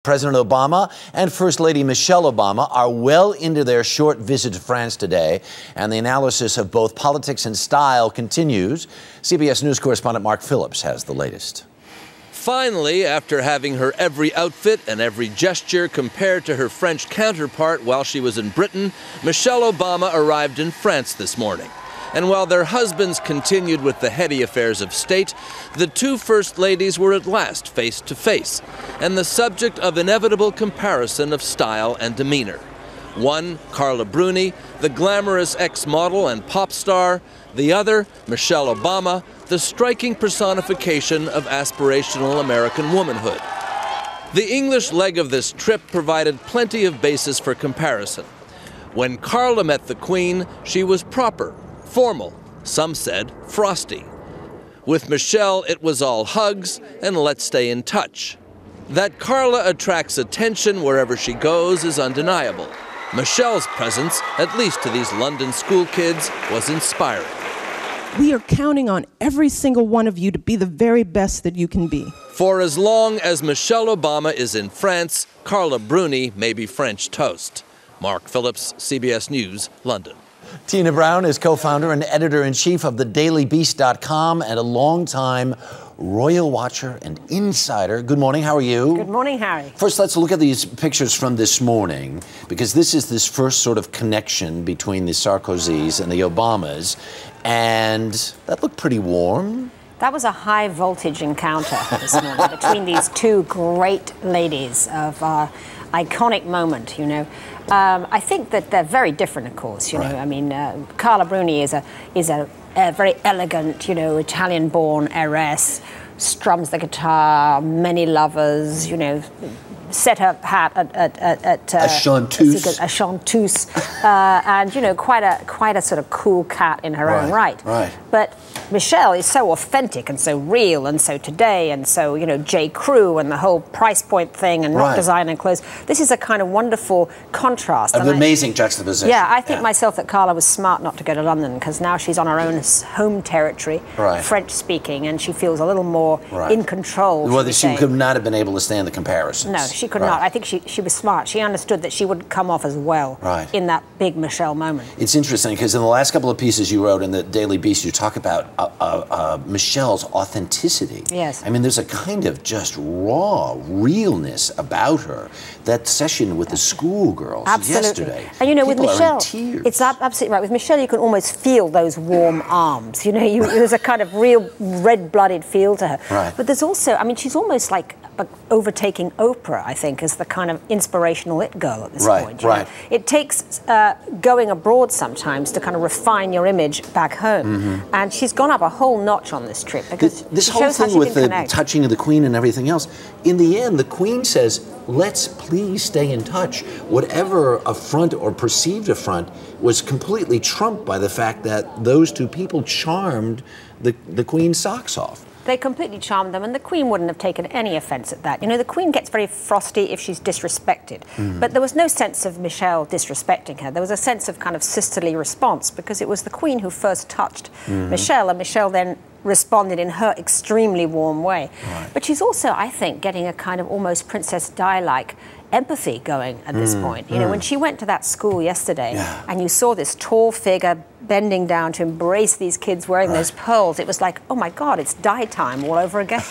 President Obama and First Lady Michelle Obama are well into their short visit to France today, and the analysis of both politics and style continues. CBS News correspondent Mark Phillips has the latest. Finally, after having her every outfit and every gesture compared to her French counterpart while she was in Britain, Michelle Obama arrived in France this morning. And while their husbands continued with the heady affairs of state, the two first ladies were at last face to face, and the subject of inevitable comparison of style and demeanor. One, Carla Bruni, the glamorous ex-model and pop star; the other, Michelle Obama, the striking personification of aspirational American womanhood. The English leg of this trip provided plenty of basis for comparison. When Carla met the Queen, she was proper, formal, some said frosty. With Michelle, it was all hugs and let's stay in touch. That Carla attracts attention wherever she goes is undeniable. Michelle's presence, at least to these London school kids, was inspiring. We are counting on every single one of you to be the very best that you can be. For as long as Michelle Obama is in France, Carla Bruni may be French toast. Mark Phillips, CBS News, London. Tina Brown is co-founder and editor-in-chief of thedailybeast.com and a longtime royal watcher and insider. Good morning, how are you? Good morning, Harry. First, let's look at these pictures from this morning, because this is this first sort of connection between the Sarkozys and the Obamas, and that looked pretty warm. That was a high-voltage encounter this morning between these two great ladies of our iconic moment, you know. I think that they're very different, of course, you know. I mean, Carla Bruni is a very elegant, you know, Italian-born heiress, strums the guitar, many lovers, you know, set her hat at a chanteuse. A chanteuse, and, you know, quite a sort of cool cat in her own right. But Michelle is so authentic and so real and so today and so, you know, J. Crew and the whole price point thing and not designer clothes. This is a kind of wonderful contrast. An amazing juxtaposition. Yeah, I think myself that Carla was smart not to go to London, because now she's on her own home territory, French speaking, and she feels a little more in control. Well, she could not have been able to stand the comparisons. No, she could not. I think she was smart. She understood that she wouldn't come off as well in that big Michelle moment. It's interesting, because in the last couple of pieces you wrote in the Daily Beast, you talk about Michelle's authenticity. Yes. I mean, there's a kind of just raw realness about her. That session with the schoolgirls yesterday. And you know, with Michelle, it's absolutely right. With Michelle, you can almost feel those warm arms. You know, there's a kind of real red-blooded feel to her. But there's also, I mean, she's almost like overtaking Oprah, I think, as the kind of inspirational it girl at this point. It takes going abroad sometimes to kind of refine your image back home. And she's gone up a whole notch on this trip, because this whole thing with the touching of the Queen and everything else, in the end, the Queen says, let's please stay in touch. Whatever affront or perceived affront was completely trumped by the fact that those two people charmed the Queen's socks off. They completely charmed them, and the Queen wouldn't have taken any offence at that. You know, the Queen gets very frosty if she's disrespected. But there was no sense of Michelle disrespecting her. There was a sense of kind of sisterly response, because it was the Queen who first touched Michelle, and Michelle then responded in her extremely warm way. But she's also, I think, getting a kind of almost Princess Di-like empathy going at this point. You know, when she went to that school yesterday and you saw this tall figure bending down to embrace these kids wearing those pearls, it was like, oh my God, it's Di time all over again.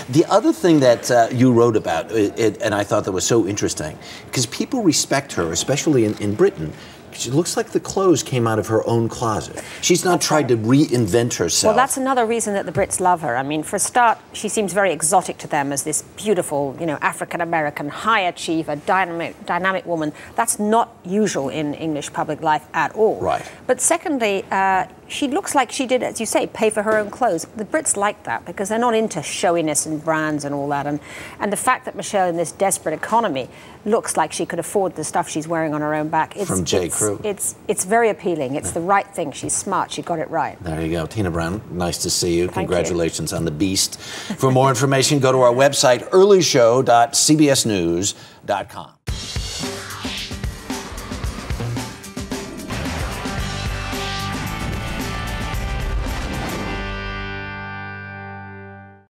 The other thing that you wrote about, and I thought that was so interesting, because people respect her, especially in Britain. She looks like the clothes came out of her own closet. She's not tried to reinvent herself. Well, that's another reason that the Brits love her. I mean, for a start, she seems very exotic to them as this beautiful, you know, African-American, high achiever, dynamic woman. That's not usual in English public life at all. But secondly, she looks like she did, as you say, pay for her own clothes. The Brits like that, because they're not into showiness and brands and all that. And the fact that Michelle, in this desperate economy, looks like she could afford the stuff she's wearing on her own back. From J. Crew. It's very appealing. It's the right thing. She's smart. She got it right. There you go. Tina Brown, nice to see you. Congratulations on the Beast. For more information, go to our website, earlyshow.cbsnews.com.